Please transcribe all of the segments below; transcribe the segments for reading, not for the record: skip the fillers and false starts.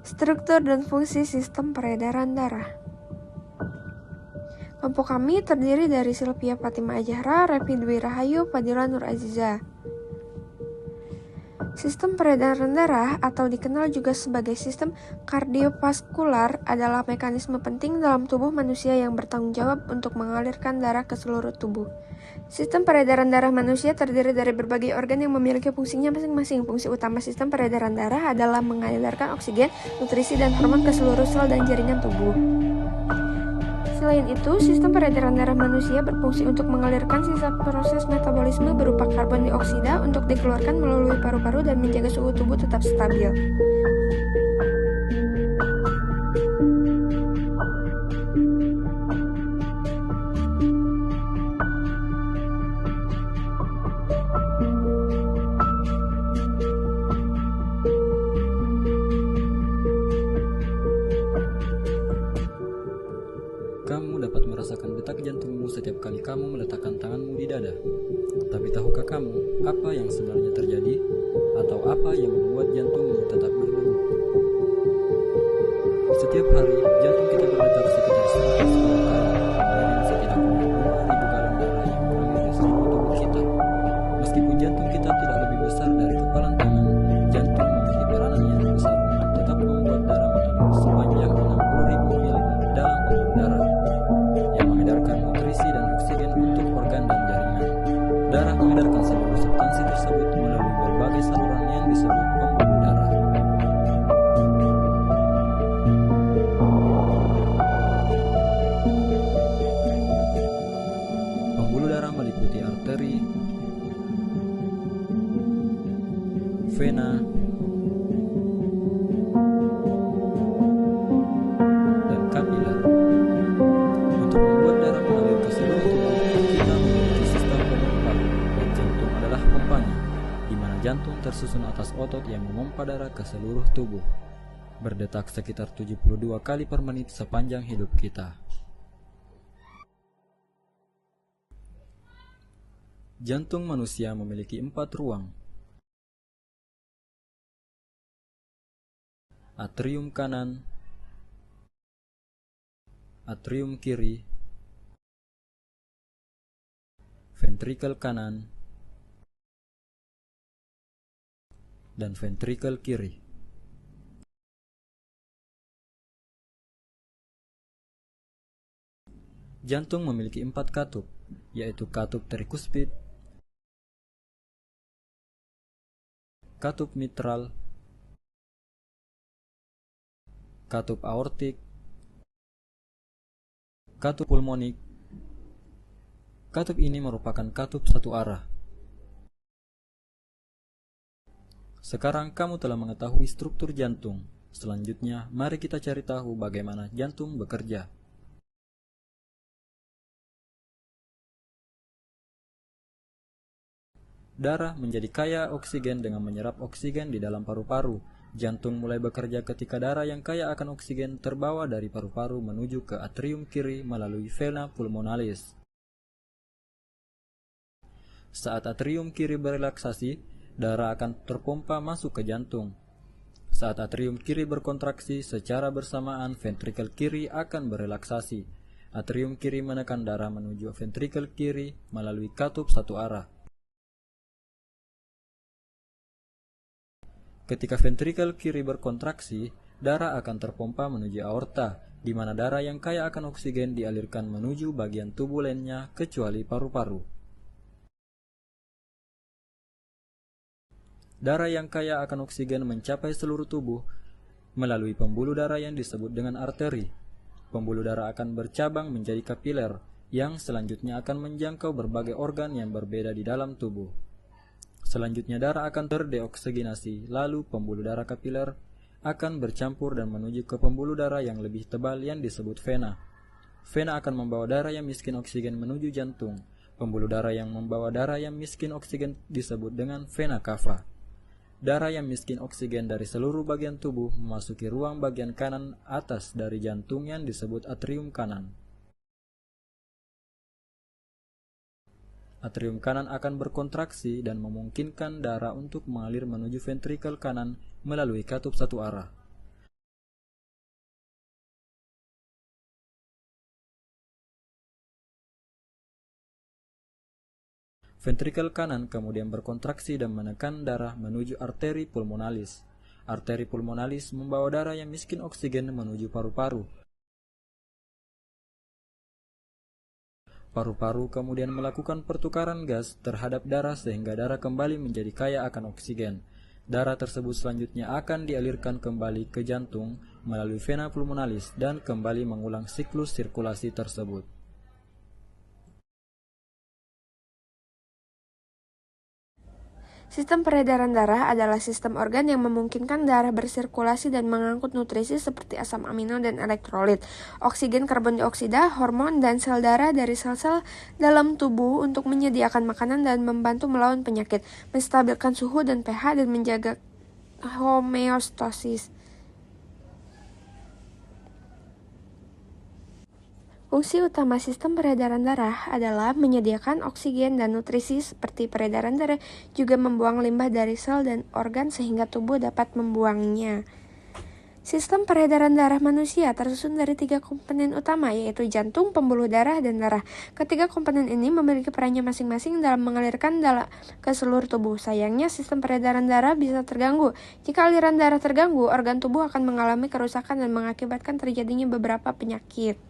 Struktur dan fungsi sistem peredaran darah. Kelompok kami terdiri dari Sylvia Fatima Ajahra, Revi Dwi Rahayu, Fadila Nur Aziza. Sistem peredaran darah atau dikenal juga sebagai sistem kardiovaskular adalah mekanisme penting dalam tubuh manusia yang bertanggung jawab untuk mengalirkan darah ke seluruh tubuh. Sistem peredaran darah manusia terdiri dari berbagai organ yang memiliki fungsinya masing-masing. Fungsi utama sistem peredaran darah adalah mengadarkan oksigen, nutrisi, dan hormon ke seluruh sel dan jaringan tubuh. Selain itu, sistem peredaran darah manusia berfungsi untuk mengalirkan sisa proses metabolisme berupa karbon dioksida untuk dikeluarkan melalui paru-paru dan menjaga suhu tubuh tetap stabil. Kamu dapat merasakan detak jantungmu setiap kali kamu meletakkan tanganmu di dada. Tapi tahukah kamu apa yang sebenarnya terjadi? Atau apa yang membuat jantungmu tetap berdegup? Setiap hari, jantung kita berdetak sekitar 110 kali, dan setidaknya 2.000 galon darah yang mengalir di seluruh tubuh kita. Meskipun jantung kita tidak lebih besar dari kepalan tangan, jantung memiliki peranan yang besar untuk tetap membuat darah mengalir sepanjang 60.000 mil dalam pembuluh darah yang mengedarkan nutrisi dan oksigen untuk organ dan jaringan. Darah mengedarkan seluruh substansi tersebut melalui berbagai saluran yang disebut pembuluh darah. Pembuluh darah meliputi arteri, vena, dan kapiler. Untuk membuat darah mengalir ke seluruh tubuh, kita memiliki sistem pemompa, dan jantung adalah pompanya, di mana jantung tersusun atas otot yang memompa darah ke seluruh tubuh, berdetak sekitar 72 kali per menit sepanjang hidup kita. Jantung manusia memiliki 4 ruang: atrium kanan, atrium kiri, ventrikel kanan, dan ventrikel kiri. Jantung memiliki 4 katup, yaitu katup trikuspid, katup mitral, katup aortik, katup pulmonik. Katup ini merupakan katup satu arah. Sekarang kamu telah mengetahui struktur jantung. Selanjutnya, mari kita cari tahu bagaimana jantung bekerja. Darah menjadi kaya oksigen dengan menyerap oksigen di dalam paru-paru. Jantung mulai bekerja ketika darah yang kaya akan oksigen terbawa dari paru-paru menuju ke atrium kiri melalui vena pulmonalis. Saat atrium kiri berelaksasi, darah akan terpompa masuk ke jantung. Saat atrium kiri berkontraksi, secara bersamaan ventrikel kiri akan berelaksasi. Atrium kiri menekan darah menuju ventrikel kiri melalui katup satu arah. Ketika ventrikel kiri berkontraksi, darah akan terpompa menuju aorta, di mana darah yang kaya akan oksigen dialirkan menuju bagian tubuh lainnya kecuali paru-paru. Darah yang kaya akan oksigen mencapai seluruh tubuh melalui pembuluh darah yang disebut dengan arteri. Pembuluh darah akan bercabang menjadi kapiler, yang selanjutnya akan menjangkau berbagai organ yang berbeda di dalam tubuh. Selanjutnya darah akan terdeoksigenasi, lalu pembuluh darah kapiler akan bercampur dan menuju ke pembuluh darah yang lebih tebal yang disebut vena. Vena akan membawa darah yang miskin oksigen menuju jantung. Pembuluh darah yang membawa darah yang miskin oksigen disebut dengan vena cava. Darah yang miskin oksigen dari seluruh bagian tubuh memasuki ruang bagian kanan atas dari jantung yang disebut atrium kanan. Atrium kanan akan berkontraksi dan memungkinkan darah untuk mengalir menuju ventrikel kanan melalui katup satu arah. Ventrikel kanan kemudian berkontraksi dan menekan darah menuju arteri pulmonalis. Arteri pulmonalis membawa darah yang miskin oksigen menuju paru-paru. Paru-paru kemudian melakukan pertukaran gas terhadap darah sehingga darah kembali menjadi kaya akan oksigen. Darah tersebut selanjutnya akan dialirkan kembali ke jantung melalui vena pulmonalis dan kembali mengulang siklus sirkulasi tersebut. Sistem peredaran darah adalah sistem organ yang memungkinkan darah bersirkulasi dan mengangkut nutrisi seperti asam amino dan elektrolit, oksigen, karbon dioksida, hormon, dan sel darah dari sel-sel dalam tubuh untuk menyediakan makanan dan membantu melawan penyakit, menstabilkan suhu dan pH, dan menjaga homeostasis. Fungsi utama sistem peredaran darah adalah menyediakan oksigen dan nutrisi seperti peredaran darah, juga membuang limbah dari sel dan organ sehingga tubuh dapat membuangnya. Sistem peredaran darah manusia tersusun dari 3 komponen utama, yaitu jantung, pembuluh darah, dan darah. Ketiga komponen ini memiliki perannya masing-masing dalam mengalirkan darah ke seluruh tubuh. Sayangnya, sistem peredaran darah bisa terganggu. Jika aliran darah terganggu, organ tubuh akan mengalami kerusakan dan mengakibatkan terjadinya beberapa penyakit.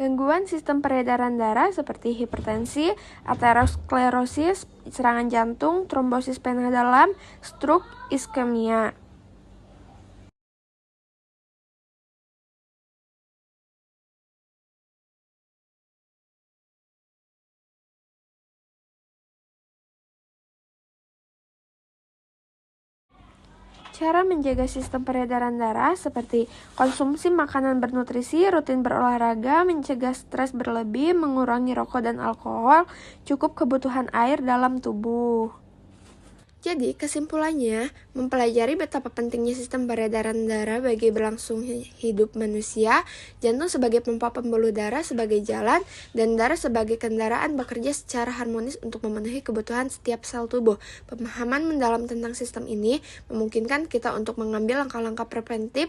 Gangguan sistem peredaran darah seperti hipertensi, aterosklerosis, serangan jantung, trombosis vena dalam, stroke, iskemia. Cara menjaga sistem peredaran darah seperti konsumsi makanan bernutrisi, rutin berolahraga, mencegah stres berlebih, mengurangi rokok dan alkohol, cukup kebutuhan air dalam tubuh. Jadi, kesimpulannya, mempelajari betapa pentingnya sistem peredaran darah bagi berlangsung hidup manusia, jantung sebagai pompa pembuluh darah sebagai jalan, dan darah sebagai kendaraan bekerja secara harmonis untuk memenuhi kebutuhan setiap sel tubuh. Pemahaman mendalam tentang sistem ini memungkinkan kita untuk mengambil langkah-langkah preventif